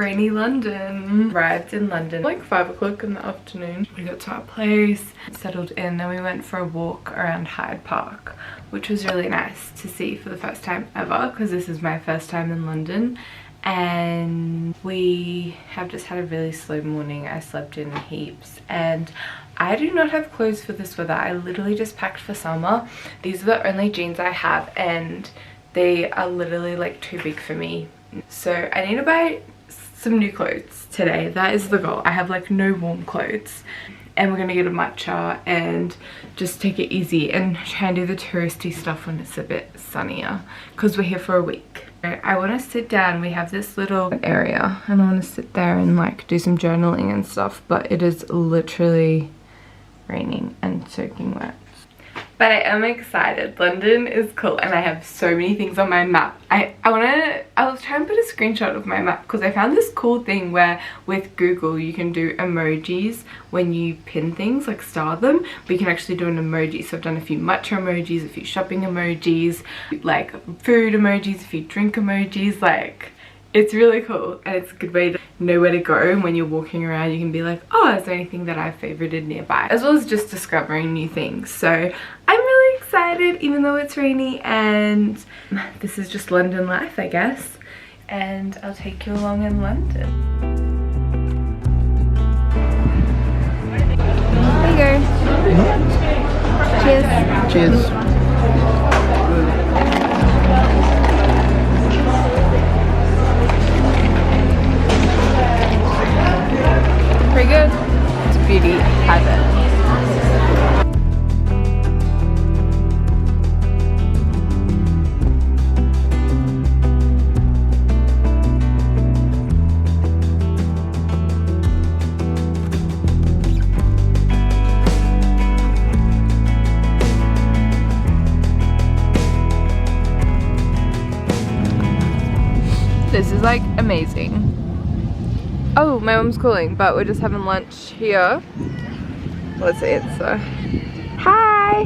rainy London. Arrived in London like 5 o'clock in the afternoon. We got to our place, settled in, then we went for a walk around Hyde Park, which was really nice to see for the first time ever, because this is my first time in London. And we have just had a really slow morning. I slept in heaps and I do not have clothes for this weather. I literally just packed for summer. These are the only jeans I have and they are literally like too big for me. So I need to buy some new clothes today. That is the goal. I have like no warm clothes. And we're gonna get a matcha and just take it easy and try and do the touristy stuff when it's a bit sunnier, because we're here for a week. I want to sit down. We have this little area and I want to sit there and like do some journaling and stuff, but it is literally raining and soaking wet. But I am excited. London is cool and I have so many things on my map. I was trying to put a screenshot of my map because I found this cool thing where with Google you can do emojis when you pin things, like star them, but you can actually do an emoji. So I've done a few matcha emojis, a few shopping emojis, like food emojis, a few drink emojis. Like, it's really cool and it's a good way to know where to go, and when you're walking around you can be like, oh, is there anything that I've favorited nearby, as well as just discovering new things. So I'm really excited even though it's rainy, and this is just London life, I guess, and I'll take you along in London. There you go. Cheers. Cheers. Pretty good. It's a beauty heaven. This is like amazing. Oh, my mom's calling, but we're just having lunch here. Let's see it, so. Hi!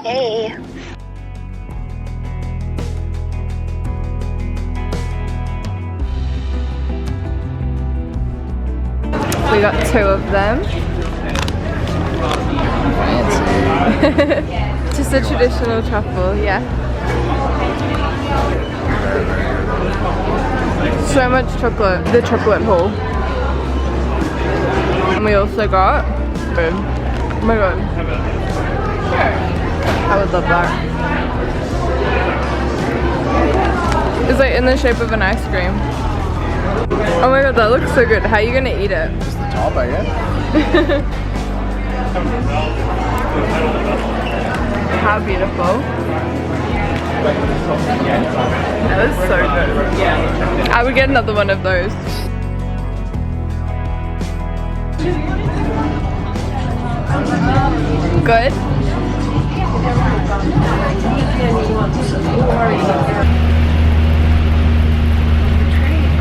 Hey. We got 2 of them. Just a traditional truffle, yeah. So much chocolate, the chocolate ball. And we also got, oh my god, I would love that. It's like in the shape of an ice cream. Oh my god, that looks so good. How are you gonna eat it? Just the top, I guess. How beautiful. That is so good. Yeah. I would get another one of those. Good.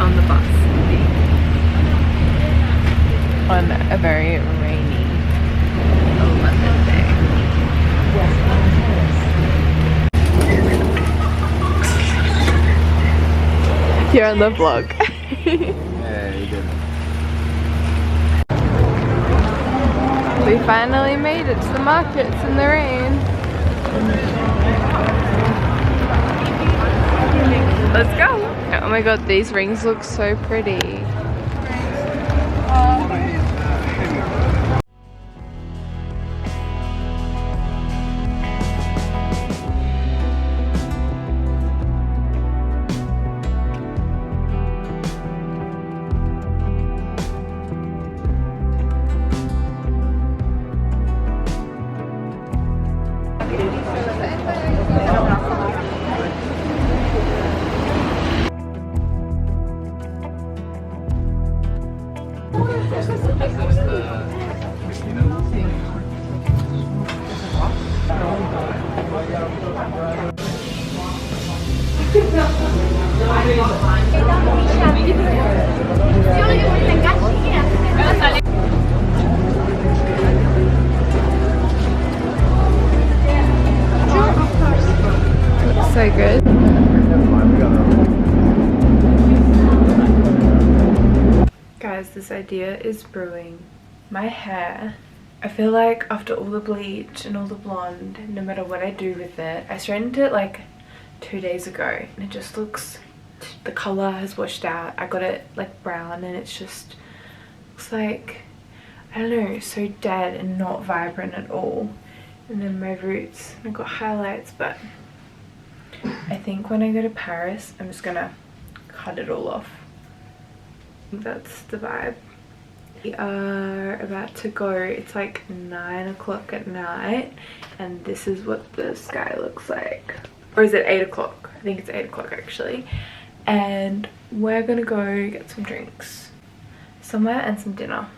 On the bus. On a very rainy London day. Here on the vlog. Yeah, you did. We finally made it to the markets in the rain. Let's go. Oh my god, these rings look so pretty. So good. guys, this idea is brewing. My hair, I feel like after all the bleach and all the blonde, no matter what I do with it, I straightened it like 2 days ago and it just looks, the color has washed out. I got it like brown and it's just looks like, I don't know, so dead and not vibrant at all. And then my roots, I got highlights, but I think when I go to Paris I'm just gonna cut it all off. That's the vibe. We are about to go. It's like 9 o'clock at night and this is what the sky looks like. Or is it 8 o'clock? I think it's 8 o'clock actually. And we're gonna go get some drinks somewhere and some dinner.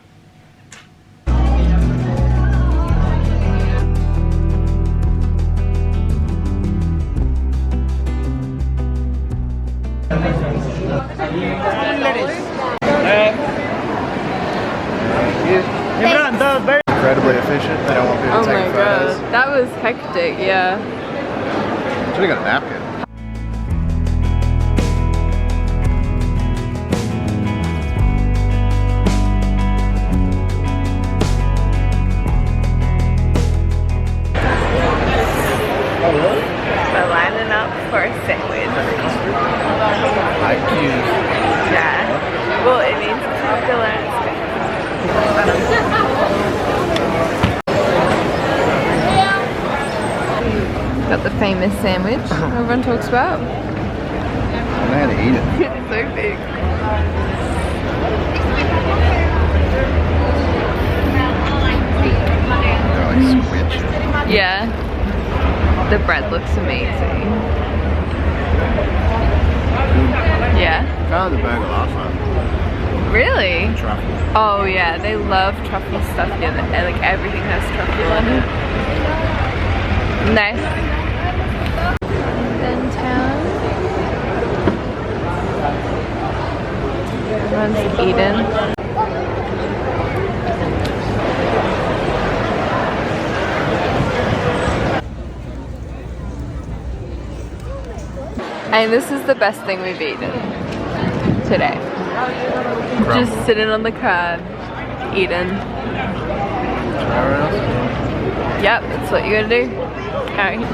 Incredibly efficient. They don't want people to take photos. God, that was hectic, yeah. Should've got a napkin. We're lining up for a sandwich. Yeah. Well, it means it's popular and it's good. Got the famous sandwich everyone talks about. I don't know how to eat it. It's so big. They're like squidge. Yeah. The bread looks amazing. Yeah. I found the burger last time. Really? Truffle. Oh yeah, they love truffle stuff here. Like everything has truffle on it. Nice. Then town. Everyone's eating. And this is the best thing we've eaten today. Just sitting on the crab, eating. Yep, that's what you gotta do. Alright.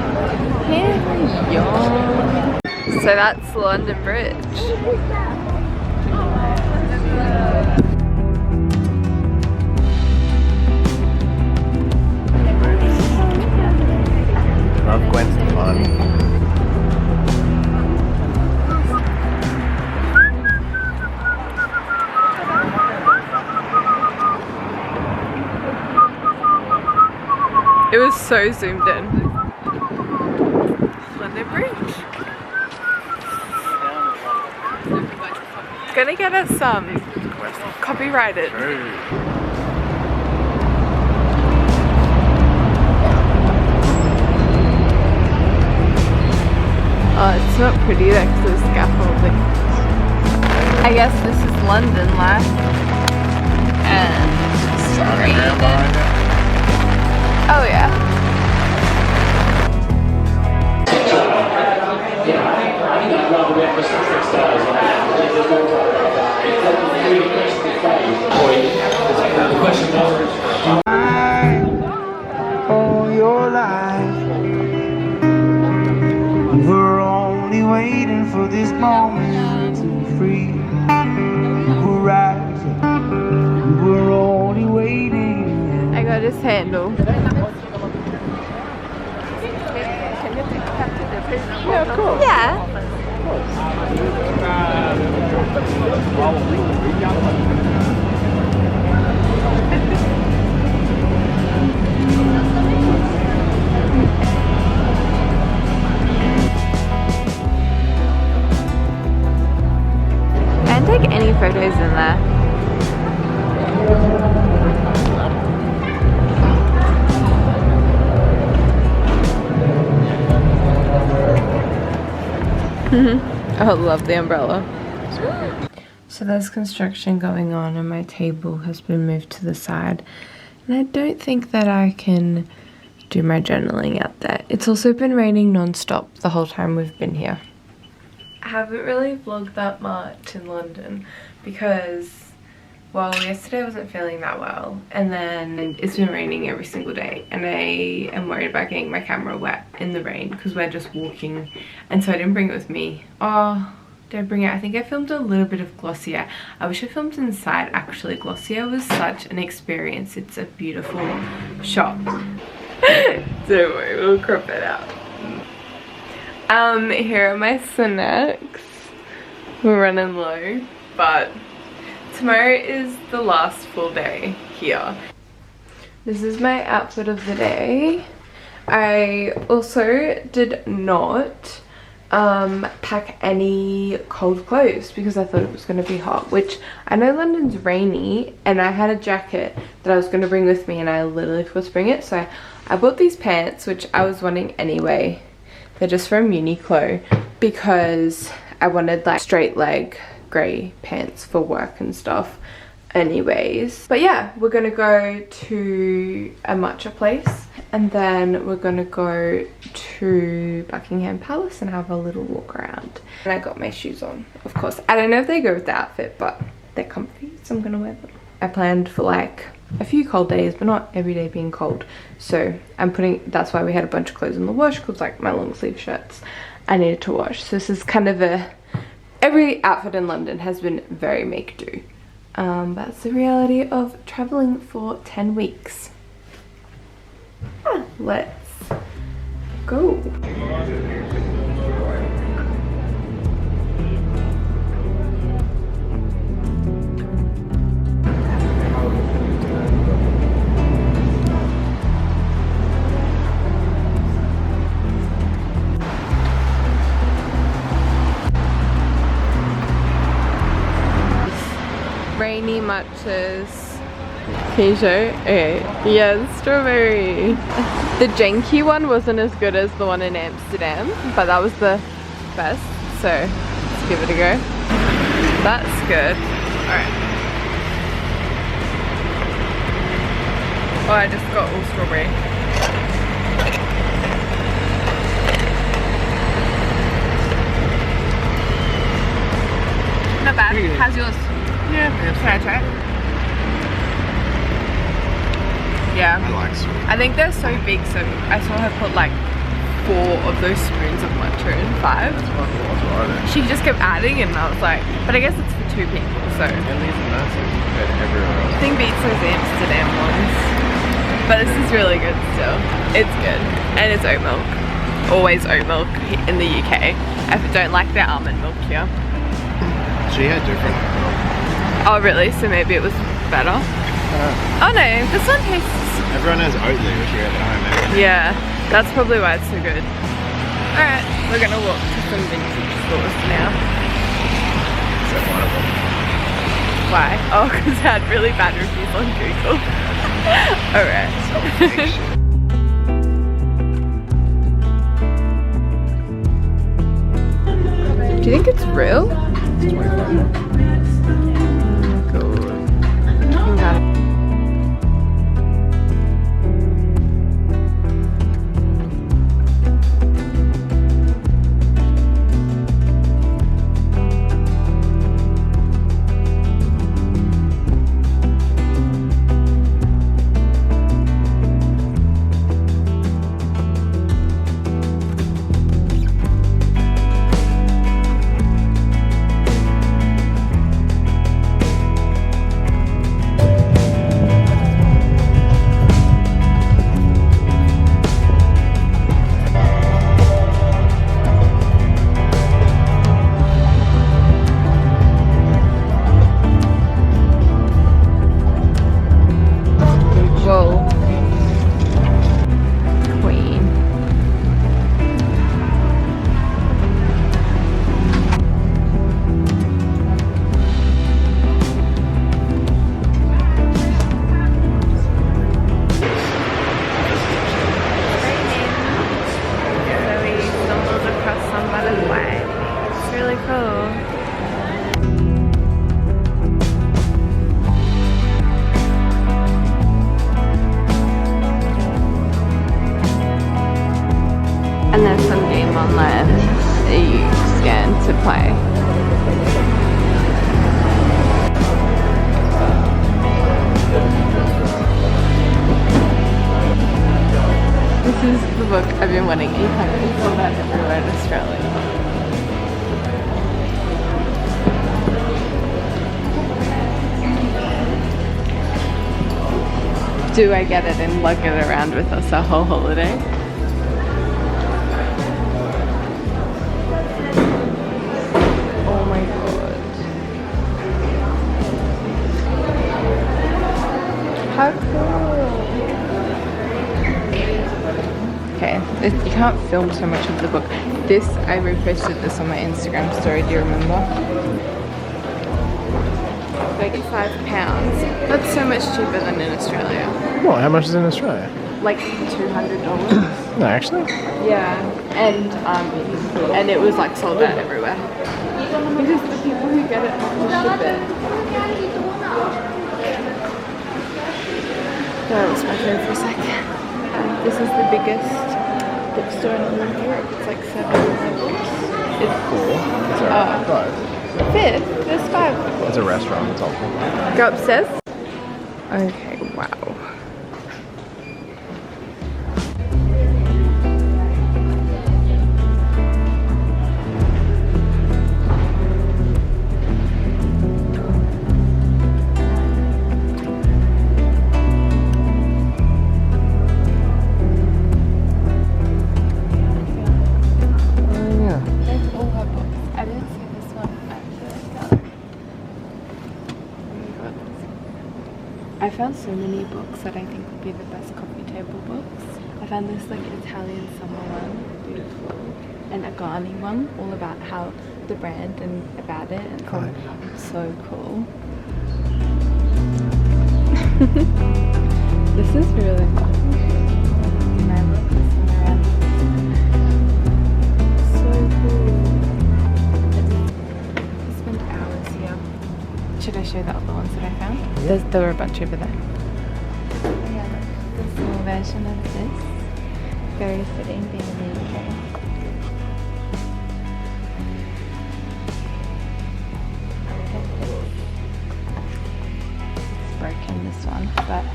So that's London Bridge. Love Gwen's fun. It was so zoomed in. London Bridge. Gonna get us some copyrighted. Oh, it's not pretty there because of the scaffolding. I guess this is London life. And Underground behind it. oh yeah. All your life, we're only waiting for this moment to be free. We're rising, we're only waiting. I got his handle. Yeah, of course. Yeah. And take any photos in there. I love the umbrella. So there's construction going on and my table has been moved to the side. And I don't think that I can do my journaling out there. It's also been raining non-stop the whole time we've been here. I haven't really vlogged that much in London because Well, yesterday I wasn't feeling that well, and then it's been raining every single day, and I am worried about getting my camera wet in the rain because we're just walking, and so I didn't bring it with me. Oh, did I bring it? I think I filmed a little bit of Glossier. I wish I filmed inside. Actually, Glossier was such an experience. It's a beautiful shop. Don't worry, we'll crop it out. Here are my snacks. We're running low, but tomorrow is the last full day here. This is my outfit of the day. I also did not pack any cold clothes because I thought it was going to be hot, which I know London's rainy, and I had a jacket that I was going to bring with me and I literally forgot to bring it, so I bought these pants, which I was wanting anyway. They're just from Uniqlo because I wanted like straight leg grey pants for work and stuff anyways. But yeah, we're gonna go to a matcha place, and then we're gonna go to Buckingham Palace and have a little walk around. And I got my shoes on, of course. I don't know if they go with the outfit, but they're comfy, so I'm gonna wear them. I planned for like a few cold days, but not every day being cold, so that's why we had a bunch of clothes in the wash, because like my long sleeve shirts I needed to wash. So this is kind of every outfit in London has been very make do. That's the reality of traveling for 10 weeks. Let's go. Rainy matchas. Can you show? Okay. Yeah, strawberry. The janky one wasn't as good as the one in Amsterdam, but that was the best. So let's give it a go. That's good. Alright. Oh, I just got all strawberry. Not bad. How's yours? Yeah, can I try it? Yeah. I like sweet. I think they're so big, so I saw her put like 4 of those spoons of matcha in 5. That's what I thought. She just kept adding, and I was like, but I guess it's for 2 people, so. And these are massive compared to everywhere else. I think beats those Amsterdam ones. But this is really good still. It's good. And it's oat milk. Always oat milk in the UK. I don't like their almond milk here. She had different milk. Oh really? So maybe it was better? Oh no, this one tastes... Everyone has Oatly, which we have at home anyway. Yeah, that's probably why it's so good. Alright, we're gonna walk to some vintage stores now. Except one of them. Why? Oh, because I had really bad reviews on Google. Alright. Do you think it's real? It's 25. And there's some game online that you scan to play. book I've been wanting. Apparently it's sold out everywhere in Australia. Do I get it and lug it around with us our whole holiday? Oh my god. How cool. Okay, you can't film so much of the book. This, I reposted this on my Instagram story, do you remember? £35. That's so much cheaper than in Australia. Well, how much is it in Australia? Like $200. No, actually. Yeah, and it was like sold out everywhere. Because the people who get it have to ship it. That was my phone for a second. This is the biggest bookstore in all of Europe. It's like 7 books. It's Cool. Five. 5th. There's 5. It's a restaurant. It's all cool. Go upstairs. Okay, wow. I found so many books that I think would be the best coffee table books. I found this like Italian summer one, beautiful, and a Ghani one, all about how the brand and about it, and it's so cool. This is really cool. And I love this one around. So cool. I spent hours here. Should I show the other ones that I found? There were a bunch over there. Yeah, the small version of this. Very fitting being in the UK. It's broken, this one, but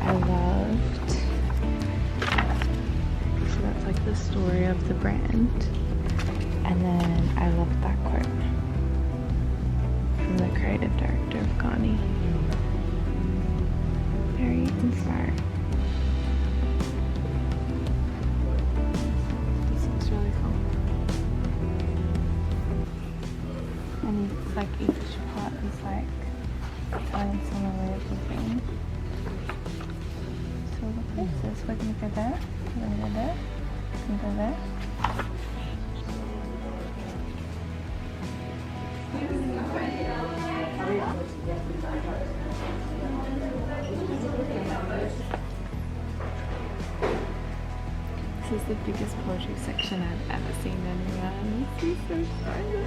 I loved. So that's like the story of the brand. And then I loved that quote from the creative director of Ghani. Very inspiring. This looks really cool. And it's like each part is like telling some way of looking. So look at this. We're gonna go there. We're gonna go there. We're gonna go there. This is the biggest poetry section I've ever seen anywhere, and this is so exciting.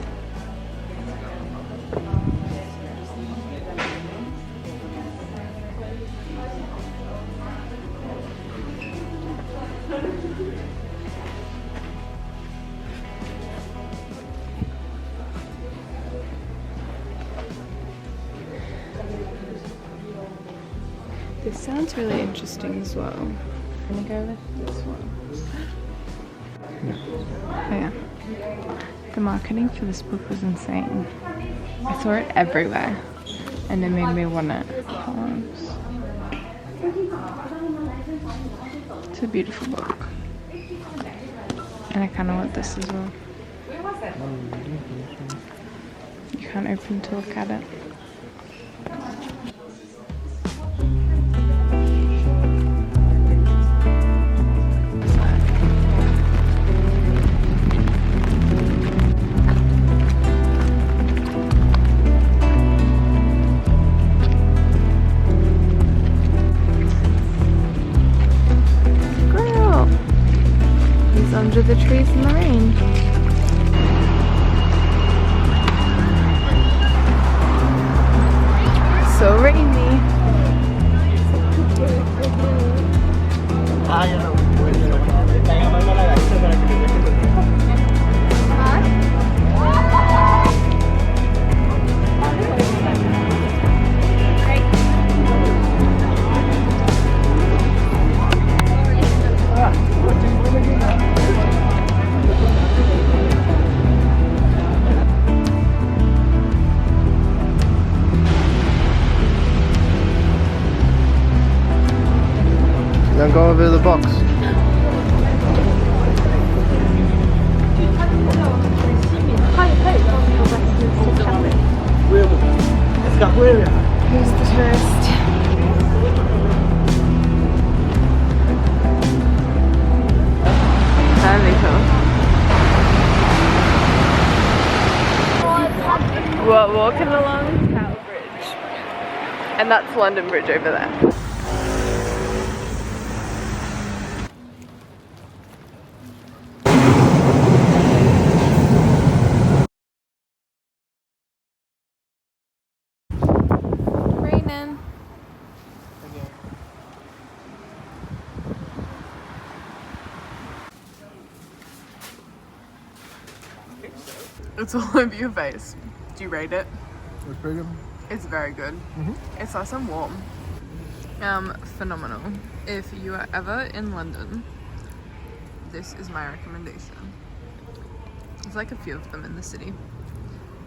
This sounds really interesting as well. I'm gonna go with this one. Oh yeah. The marketing for this book was insane. I saw it everywhere and it made me want it. It's a beautiful book. And I kind of want this as well. You can't open to look at it. Under the trees in the rain. So rainy. go over the box. Who's the tourist? That'd be cool. We're walking along Tower Bridge, and that's London Bridge over there. Raining. It's all over your face. Do you rate it? It's pretty good. It's very good. It's nice and warm. Phenomenal. If you are ever in London, this is my recommendation. There's like a few of them in the city.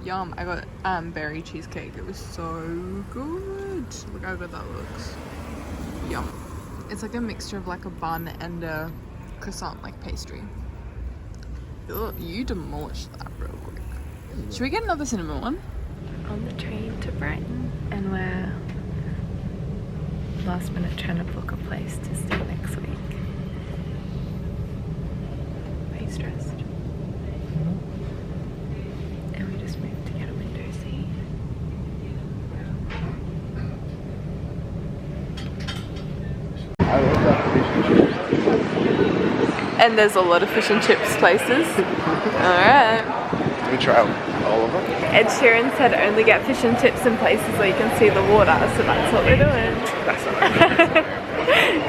Yum. I got berry cheesecake. It was so good. Look how good that looks. Yum. It's like a mixture of like a bun and a croissant like pastry. Ugh, you demolished that real quick. Should we get another cinnamon one? On the train to Brighton, and we're last minute trying to book a place to stay next week. Are you stressed? And we just moved to get a window seat. I love that fish and chips. And there's a lot of fish and chips places. Alright. We try all of them. Ed Sheeran said only get fish and chips in places where you can see the water, so that's what we're doing. That's not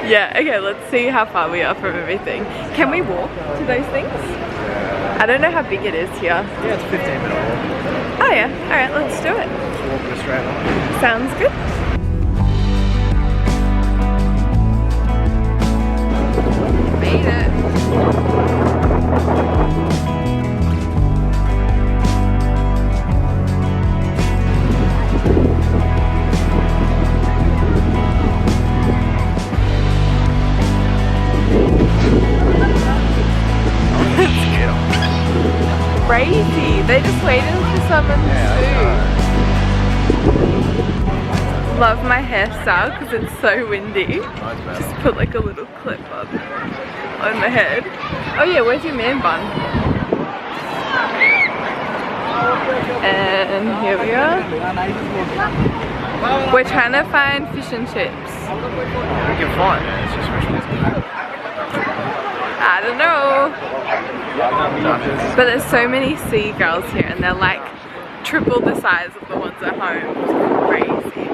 Yeah, okay, let's see how far we are from everything. Can we walk to those things? I don't know how big it is here. Yeah, it's a 15-minute walk. Oh yeah, alright, let's do it. Just walking straight on. Sounds good. Made it. Crazy. They just waited for someone to Love my hairstyle because it's so windy. Just put like a little clip up on my head. Oh yeah, where's your man bun? And here we are. We're trying to find fish and chips. We can find it. It's just I don't know. But there's so many seagulls here and they're like triple the size of the ones at home. It's crazy.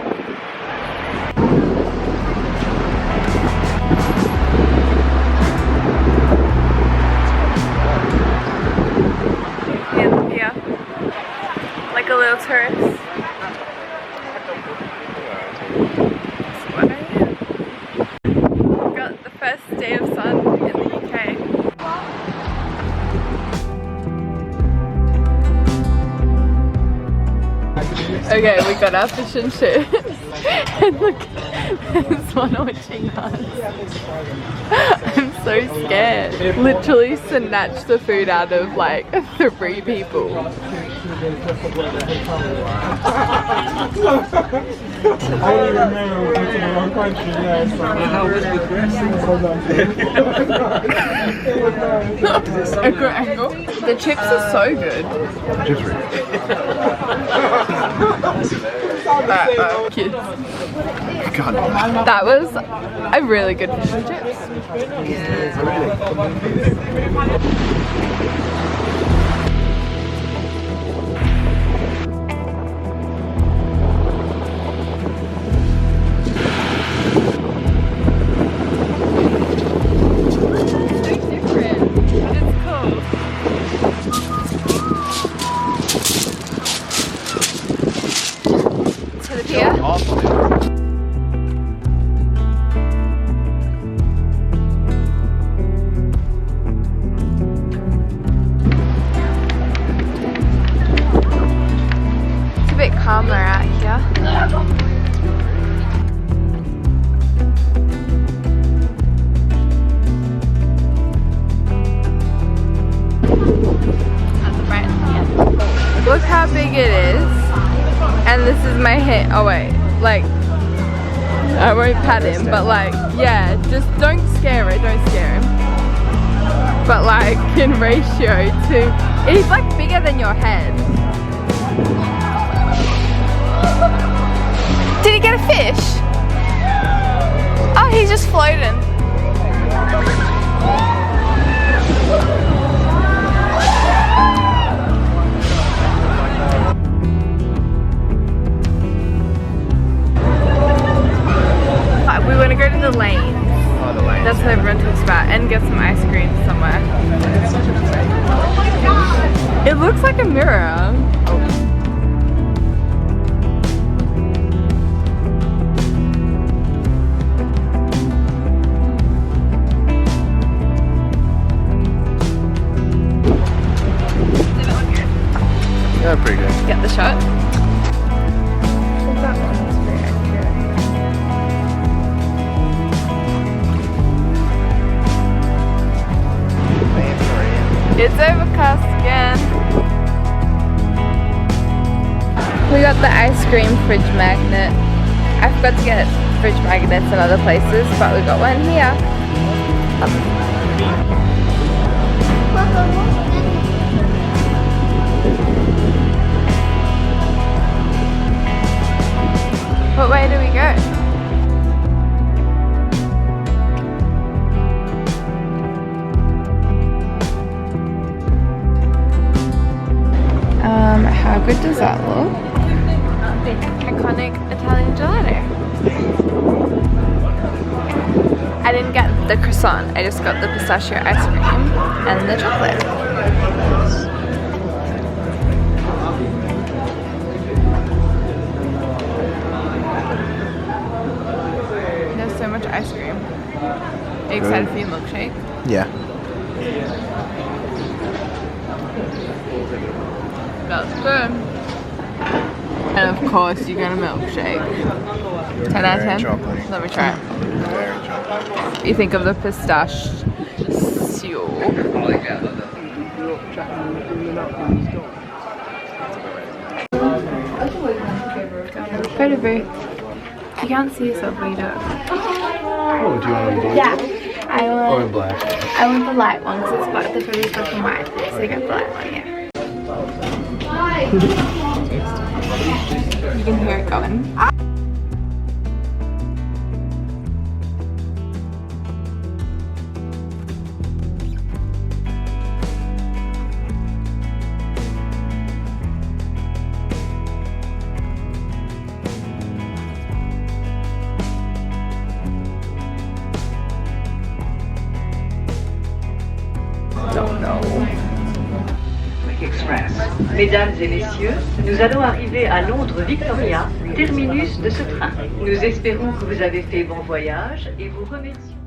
Yeah. Like a little tourist. That's what I am. Got the first day of sun in the UK. Okay, we got our fish and chips. And look, there's one watching us. I'm so scared. Literally snatched the food out of like 3 people. I don't remember we went to the wrong country, yeah. So A good angle. The chips are so good. Chips are Kids. God. That was a really good fish and chips. Calmer out here. Look how big it is. And this is my hand. Oh wait, like, I won't pat him, but like, yeah, just don't scare it, don't scare him. But like, in ratio to, he's like bigger than your head. Did he get a fish? Oh, he's just floating. We want to go to the lane. Oh, the lane. That's what everyone talks about, and get some ice cream somewhere. It looks like a mirror. Yeah, pretty good. Get the shot. That one is very accurate. It's overcast again. We got the ice cream fridge magnet. I forgot to get fridge magnets in other places, but we got one here. What way do we go? How good does that look? Iconic Italian gelato. I didn't get the croissant, I just got the pistachio ice cream and the chocolate. There's so much ice cream. Are you excited for your milkshake? Yeah. That's good. And of course you got a milkshake. 10 out of 10? Chocolate. Let me try it. Very chocolate. You think of the pistachio. Photo booth. You can't see yourself when you do it. Oh, do you want to do Yeah. or black? I want the light one because it's black. The photo's black and white. So you get the light one, yeah. You can hear it going. Don't know. Express. Mesdames et messieurs, nous allons arriver à Londres Victoria, terminus de ce train. Nous espérons que vous avez fait bon voyage et vous remercions.